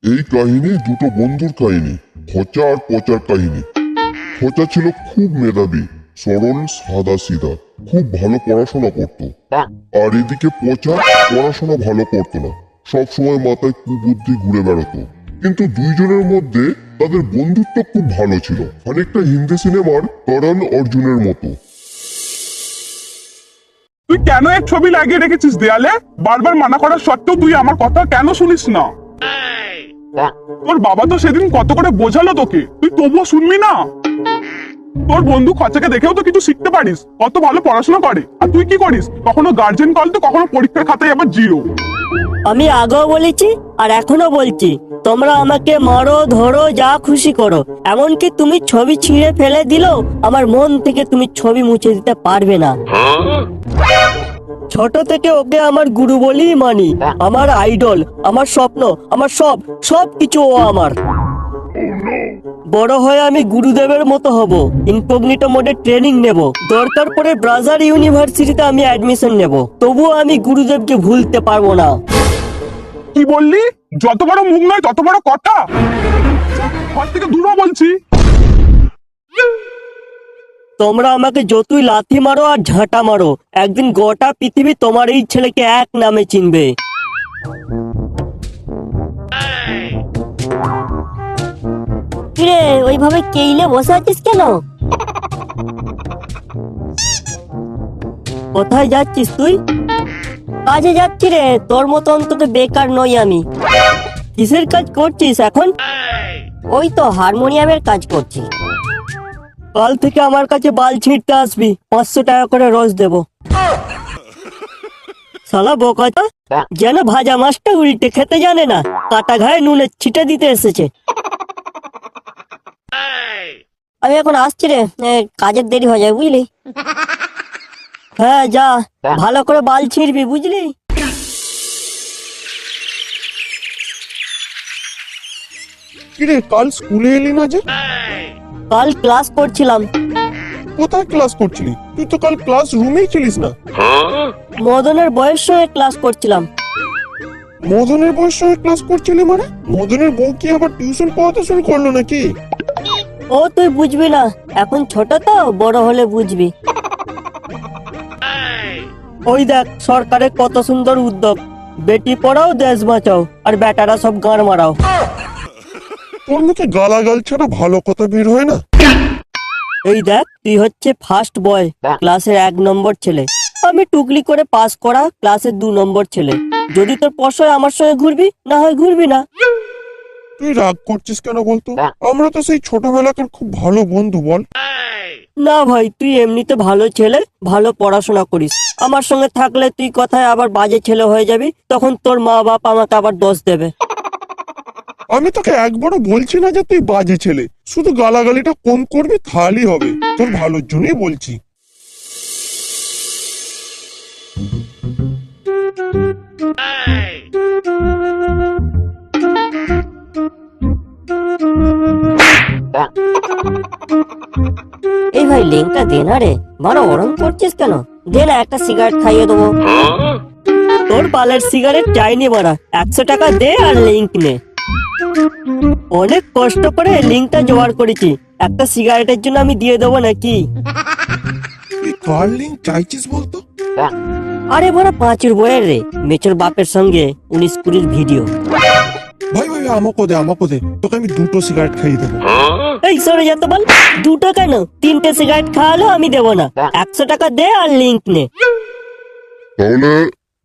এই কাহিনী দুটো বন্ধুর কাহিনী, খোঁচা আর পচার কাহিনী। খোঁচা ছিল খুব মেধাবী, সরল, সাদা সিধা, খুব ভালো পড়াশোনা করত। আর এদিকে পচা পড়াশোনা ভালো করতো না, সবসময় মাথায় কুবুদ্ধি ঘুরে বেড়াতো। কিন্তু দুইজনের মধ্যে তাদের বন্ধুত্ব খুব ভালো ছিল, অনেকটা হিন্দি সিনেমার করণ অর্জুনের মতো। তুই কেন এক ছবি লাগিয়ে রেখেছিস দেয়ালে? বারবার মানা করার সত্ত্বেও তুই আমার কথা কেন শুনিস না? তোর বাবা তো সেদিন কত করে বোঝালো তোকে, তুই তবুও শুনবি না? তোর বন্ধু খচাকে দেখেও তো কিছু শিখতে পারিস, কত ভালো পড়াশোনা করে। আর তুই কি করিস? কখনো গার্জেন কল তো কখনো পরীক্ষার খাতায় আবার জিরো। আমি আগেও বলেছি আর এখনো বলছি, তোমরা আমাকে মারো ধরো যা খুশি করো, এমনকি তুমি ছবি ছিঁড়ে ফেলে দিলেও আমার মন থেকে তুমি ছবি মুছে দিতে পারবে না। ছোট থেকে ওকে আমার গুরু বলেই মানি, আমার আইডল, আমার স্বপ্ন, আমার সব কিছু ও আমার। বড় হয়ে আমি গুরুদেবের মতো হব, ইনকগনিটো মোডে ট্রেনিং নেব, দরকার পড়ে ব্রাজার ইউনিভার্সিটিতে আমি অ্যাডমিশন নেব, তবুও আমি গুরুদেবকে ভুলতে পারবো না। কি বললি? যত বড় মুখ নয় তত বড় কথা। ঘর থেকে দূরও বলছি। তোমরা আমাকে যতই লাথি মারো আর ঝাঁটা মারো, একদিন গোটা পৃথিবী তোমার এই ছেলেকে এক নামে চিনবে। কিরে ওইভাবে কেইলে বসে আছিস কেন? কোথায় যাচ্ছিস তুই? কাজে যাচ্ছি রে, তোর মতো অন্তত বেকার নই আমি। কিসের কাজ করছিস এখন? ওই তো হারমোনিয়ামের কাজ করছি। কাল থেকে আমার কাছে বাল ছিঁড়তে আসবি, 500 টাকা করে রোজ দেবো। শালা বোকাটা যেন ভাজা মাছটা উল্টে খেতে জানে না, কাটা ঘায়ে নুনের ছিটে দিতে এসেছে। আমি এখন আসছি রে, কাজের দেরি হয়ে যায় বুঝলি। হ্যাঁ যা, ভালো করে বাল ছিঁড়বি বুঝলি। কিরে কাল স্কুলে এলি না যে? কাল ক্লাস করছিলাম। কোথায় ক্লাস করছিলি? তুই তো কাল ক্লাস রুমেই ছিলিস না। মদনের বয়স সঙ্গে ক্লাস করছিলাম। মদনের বয়স সঙ্গে ক্লাস করছিলি মানে? মদনের বউ কি আবার টিউশন পড়াতে শুরু করলো নাকি? ও তুই বুঝবি না, এখন ছোট তো, বড় হলে বুঝবি। ওই দেখ সরকারের কত সুন্দর উদ্যোগ, বেটি পড়াও দেশ বাঁচাও, আর বেটারা সব গাঁড় মারাও। তোর মুখে গালাগাল ছাড়া ভালো কথা বের হয় না। এই দেখ তুই হচ্ছে ফার্স্ট বয়, ক্লাসের 1 নম্বর ছেলে, আমি টুকলি করে পাস করা ক্লাসের 2 নম্বর ছেলে। যদি তোর পছন্দ আমার সঙ্গে ঘুরবি, না হয় ঘুরবি না। তুই রাগ করছিস কেন বলতো? আমরা তো সেই ছোটবেলাকার খুব ভালো বন্ধু বল। না ভাই, তুই এমনিতে ভালো ছেলে, ভালো পড়াশোনা করিস, আমার সঙ্গে থাকলে তুই কথায় আবার বাজে ছেলে হয়ে যাবি, তখন তোর মা বাপ আমাকে আবার দোষ দেবে। আমি তোকে একবারও বলছি না যে তুই বাজে ছেলে, শুধু গালাগালিটা কম করবি তাহলেই হবে, তোর ভালোর জন্যই বলছি। এই ভাই লিঙ্কটা দে না রে, বড় ওরম করছিস কেন? দে না, একটা সিগারেট খাইয়ে দেবো। তোর পালের সিগারেট চাইনি মারা, 100 টাকা দে আর লিঙ্ক নে। অনেক কষ্ট করে লিঙ্কটা জোগাড় করেছি, একটা সিগারেটের জন্য আমি দিয়ে দেবো নাকি? তুই কার লিঙ্ক চাইছিস বলতো? আরে বড় 5 বইয়ের রে, মেচোর বাপের সঙ্গে 19-20 ভিডিও। ভাই ভাই আমাকে দে, তোকে আমি 2টো সিগারেট খাইয়ে দেবো। এই সরে যেতে বল, 2টো কেন, 3টে সিগারেট খাওয়ালেও আমি দেবো না, 100 টাকা দে আর লিঙ্ক নে। তাহলে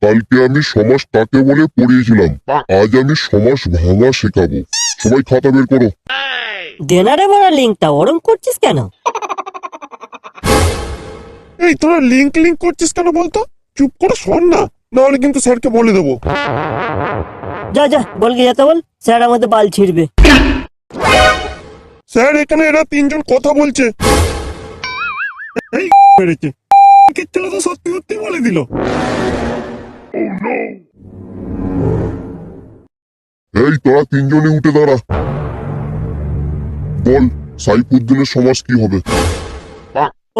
কালকে আমি সমাস কাকে বলে পড়িয়েছিলাম, আজ আমি সমাস ভাঙা শেখাবো। সবাই খাতা বের করো। দে না রে বড় লিঙ্কটা, ওরম করছিস কেন? এই তোরা লিঙ্ক করছিস কেন বলতো? চুপ করে শোন না, নাহলে কিন্তু স্যারকে বলে দেবো। যা যা, বলকে যেতে বল, স্যার আমাদের বাল ছিড়বে। স্যার এখানে এরা 3জন কথা বলছে। এই পেরেছে, ছেলে তো সত্যি সত্যি বলে দিল। এই তোরা 3জনই উঠে দাঁড়া, বল সাইফুদ্দিনের সমাস কি হবে?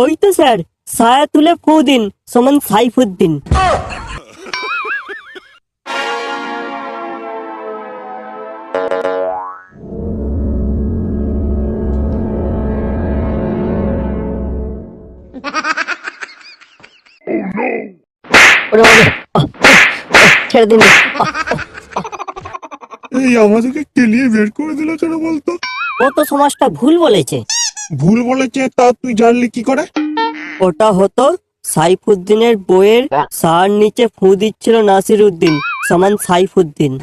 ওই তো স্যার, ছায়া তুলে ফু দিন সমান সাইফুদ্দিন। ছেড়ে দিন। এই আমাদেরকে কেলিয়ে বের করে দিল কেন বলতো? ও তো সমাজটা ভুল বলেছে। ভুল বলেছে তা তুই জানলি কি করে? ওটা হতো সাইফুদ্দিনের বইয়ের সার নিচে ফু দিচ্ছিল নাসির উদ্দিন সমান সাইফুদ্দিন।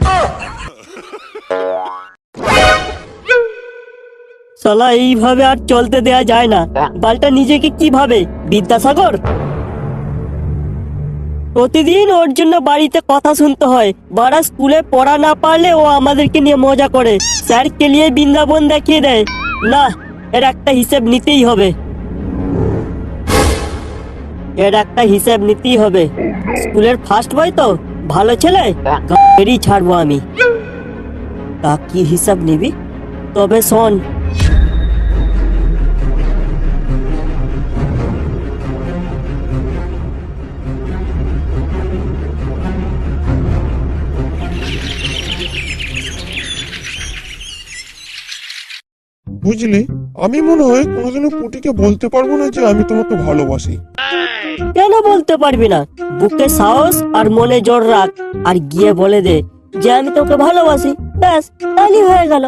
শালা এইভাবে আর চলতে দেয়া যায় না। বালটা নিজেকে কি ভাবে, বিদ্যাসাগর? প্রতিদিন ওর জন্য বাড়িতে কথা শুনতে হয়। বাড়া স্কুলে পড়া না পারলে ও আমাদেরকে নিয়ে মজা করে, স্যারকে নিয়ে বৃন্দাবন দেখিয়ে দেয়। না, এর একটা হিসেব নিতেই হবে। স্কুলের ফার্স্ট বয় তো, ভালো ছেলে, গাড়ি ছাড়বো আমি। তা কি হিসাব নিবি? তবে শোন, বুঝলি, আমি মনে হয় কোনোদিনও পুটিকে বলতে পারবো না যে আমি তোমাকে ভালোবাসি। কেন বলতে পারবি না? বুকে সাহস আর মনে জোর রাখ, আর গিয়ে বলে দে যে আমি তোকে ভালোবাসি। ব্যাস, তাহলেই হয়ে গেল।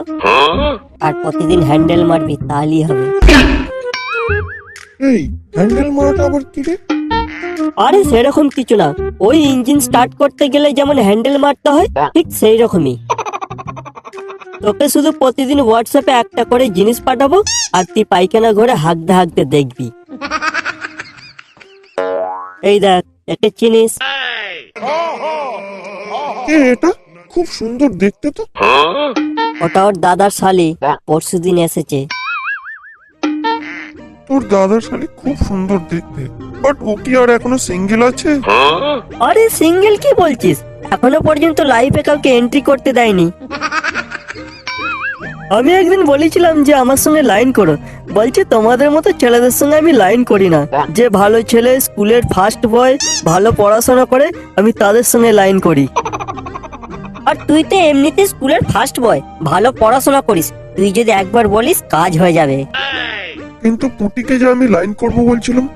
আর প্রতিদিন হ্যান্ডেল মারবি, তাহলেই হবে। এই হ্যান্ডেল মারাটা আবার কি রে? আরে সেরকম কিছু না, ওই ইঞ্জিন স্টার্ট করতে গেলে যেমন হ্যান্ডেল মারতে হয়, ঠিক সেই রকমই। তোকে শুধু প্রতিদিন হোয়াটসঅ্যাপে একটা করে জিনিস পাঠাবো, আর তুই পায়খানা ঘরে হাঁকতে হাঁকতে দেখবি। এই দেখ, একে চিনিস? কে এটা? খুব সুন্দর দেখতে তো। ওটা ওর দাদার শালি, পরশুদিন এসেছে। তোর দাদার শালি খুব সুন্দর দেখতে, বাট ও কি আর এখনো সিঙ্গেল আছে? আরে সিঙ্গেল কি বলছিস? এখনো পর্যন্ত লাইফে কাউকে এন্ট্রি করতে দেয়নি। আমি একদিন বলেছিলাম যে আমার সঙ্গে লাইন করো, বলছে তোমাদের মতো ছেলেদের সঙ্গে আমি লাইন করি না। যে ভালো ছেলে, স্কুলের ফার্স্ট বয়, ভালো পড়াশোনা করে, আমি তাদের সঙ্গে লাইন করি। আর তুই তো এমনিতে স্কুলের ফার্স্ট বয়, ভালো পড়াশোনা করিস। তুই যদি একবার বলিস, কাজ হয়ে যাবে। কিন্তু পুটিকে যে আমি লাইন করব বলছিলাম।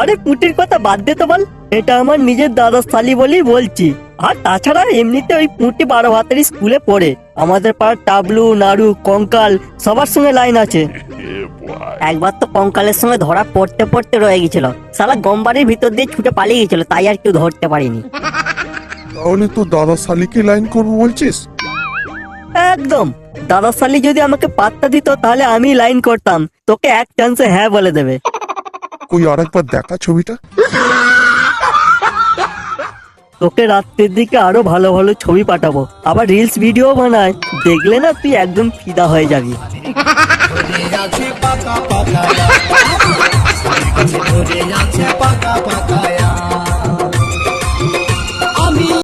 আরে পুটির কথা বাদ দে তো বল, এটা আমার নিজের দাদার শালি বলেই বলছি। আর তাছাড়া এমনিতে ওই পুটি 12 ভাতের স্কুলে পড়ে। আমাদের পাড়ার টাবলু, নাড়ু, কঙ্কাল সবার সঙ্গে লাইন আছে। একবার তো কঙ্কালের সঙ্গে ধরা পড়তে পড়তে রয়ে গেছিল। শালা গমবাড়ির ভিতর দিয়ে ছুটে পালিয়ে গেছিল, তাই আর কেউ ধরতে পারিনি। তাহলে তো দাদার শালিকে লাইন করব বলছিস? একদম, দাদার শালি যদি আমাকে পাত্তা দিত তাহলে আমি লাইন করতাম। তোকে এক চান্সে হ্যাঁ বলে দেবে। কই আরেকবার দেখা ছবিটা। তোকে রাত্রের দিকে আরো ভালো ভালো ছবি পাঠাবো, আবার রিলস ভিডিও বানায়, দেখলে না তুই একদম ফিদা হয়ে যাবি।